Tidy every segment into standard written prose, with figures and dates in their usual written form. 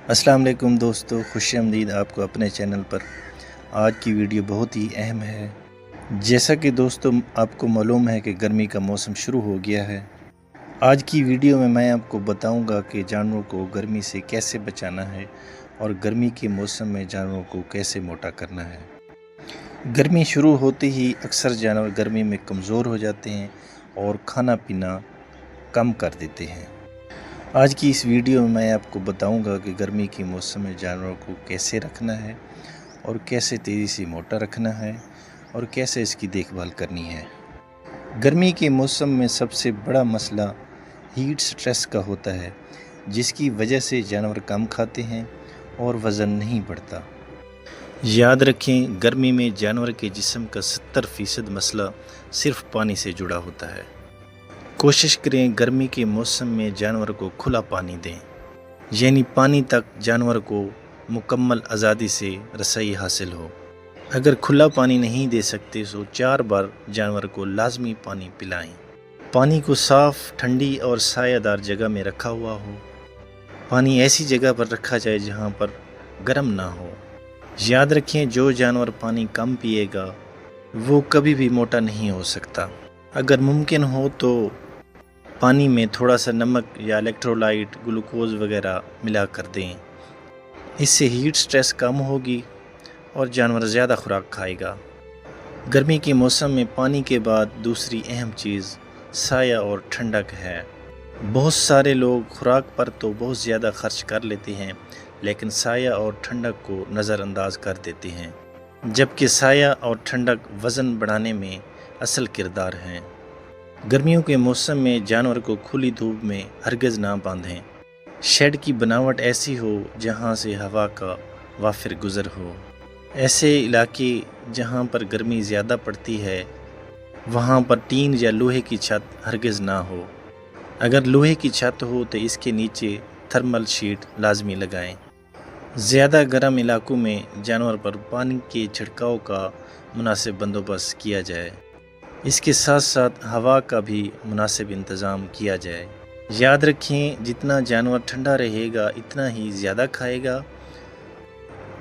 السلام علیکم دوستو، خوش آمدید آپ کو اپنے چینل پر۔ آج کی ویڈیو بہت ہی اہم ہے۔ جیسا کہ دوستو آپ کو معلوم ہے کہ گرمی کا موسم شروع ہو گیا ہے۔ آج کی ویڈیو میں آپ کو بتاؤں گا کہ جانوروں کو گرمی سے کیسے بچانا ہے اور گرمی کے موسم میں جانوروں کو کیسے موٹا کرنا ہے۔ گرمی شروع ہوتے ہی اکثر جانور گرمی میں کمزور ہو جاتے ہیں اور کھانا پینا کم کر دیتے ہیں۔ آج کی اس ویڈیو میں آپ کو بتاؤں گا کہ گرمی کے موسم میں جانوروں کو کیسے رکھنا ہے اور کیسے تیزی سے موٹا رکھنا ہے اور کیسے اس کی دیکھ بھال کرنی ہے۔ گرمی کے موسم میں سب سے بڑا مسئلہ ہیٹ سٹریس کا ہوتا ہے، جس کی وجہ سے جانور کم کھاتے ہیں اور وزن نہیں بڑھتا۔ یاد رکھیں، گرمی میں جانور کے جسم کا 70% مسئلہ صرف پانی سے جڑا ہوتا ہے۔ کوشش کریں گرمی کے موسم میں جانور کو کھلا پانی دیں، یعنی پانی تک جانور کو مکمل آزادی سے رسائی حاصل ہو۔ اگر کھلا پانی نہیں دے سکتے تو 4 بار جانور کو لازمی پانی پلائیں۔ پانی کو صاف، ٹھنڈی اور سایہ دار جگہ میں رکھا ہوا ہو۔ پانی ایسی جگہ پر رکھا جائے جہاں پر گرم نہ ہو۔ یاد رکھیں، جو جانور پانی کم پیے گا وہ کبھی بھی موٹا نہیں ہو سکتا۔ اگر ممکن ہو تو پانی میں تھوڑا سا نمک یا الیکٹرولائٹ، گلوکوز وغیرہ ملا کر دیں۔ اس سے ہیٹ سٹریس کم ہوگی اور جانور زیادہ خوراک کھائے گا۔ گرمی کے موسم میں پانی کے بعد دوسری اہم چیز سایہ اور ٹھنڈک ہے۔ بہت سارے لوگ خوراک پر تو بہت زیادہ خرچ کر لیتے ہیں، لیکن سایہ اور ٹھنڈک کو نظر انداز کر دیتے ہیں، جبکہ سایہ اور ٹھنڈک وزن بڑھانے میں اصل کردار ہیں۔ گرمیوں کے موسم میں جانور کو کھلی دھوپ میں ہرگز نہ باندھیں۔ شیڈ کی بناوٹ ایسی ہو جہاں سے ہوا کا وافر گزر ہو۔ ایسے علاقے جہاں پر گرمی زیادہ پڑتی ہے، وہاں پر ٹین یا لوہے کی چھت ہرگز نہ ہو۔ اگر لوہے کی چھت ہو تو اس کے نیچے تھرمل شیٹ لازمی لگائیں۔ زیادہ گرم علاقوں میں جانور پر پانی کے چھڑکاؤ کا مناسب بندوبست کیا جائے۔ اس کے ساتھ ساتھ ہوا کا بھی مناسب انتظام کیا جائے۔ یاد رکھیں، جتنا جانور ٹھنڈا رہے گا اتنا ہی زیادہ کھائے گا۔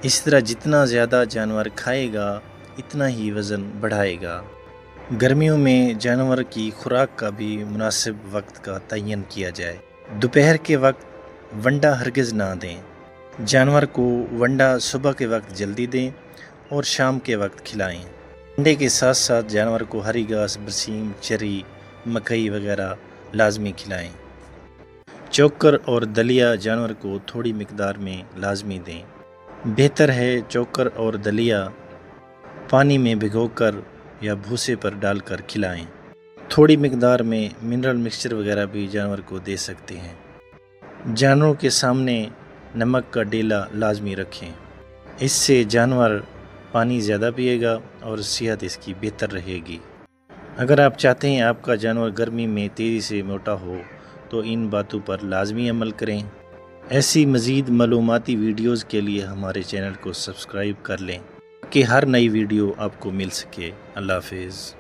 اس طرح جتنا زیادہ جانور کھائے گا اتنا ہی وزن بڑھائے گا۔ گرمیوں میں جانور کی خوراک کا بھی مناسب وقت کا تعین کیا جائے۔ دوپہر کے وقت ونڈا ہرگز نہ دیں۔ جانور کو ونڈا صبح کے وقت جلدی دیں اور شام کے وقت کھلائیں۔ انڈے کے ساتھ ساتھ جانور کو ہری گھاس، برسیم، چری، مکئی وغیرہ لازمی کھلائیں۔ چوکر اور دلیا جانور کو تھوڑی مقدار میں لازمی دیں۔ بہتر ہے چوکر اور دلیا پانی میں بھگو کر یا بھوسے پر ڈال کر کھلائیں۔ تھوڑی مقدار میں منرل مکسچر وغیرہ بھی جانور کو دے سکتے ہیں۔ جانوروں کے سامنے نمک کا ڈیلا لازمی رکھیں۔ اس سے جانور پانی زیادہ پیے گا اور صحت اس کی بہتر رہے گی۔ اگر آپ چاہتے ہیں آپ کا جانور گرمی میں تیزی سے موٹا ہو تو ان باتوں پر لازمی عمل کریں۔ ایسی مزید معلوماتی ویڈیوز کے لیے ہمارے چینل کو سبسکرائب کر لیں کہ ہر نئی ویڈیو آپ کو مل سکے۔ اللہ حافظ۔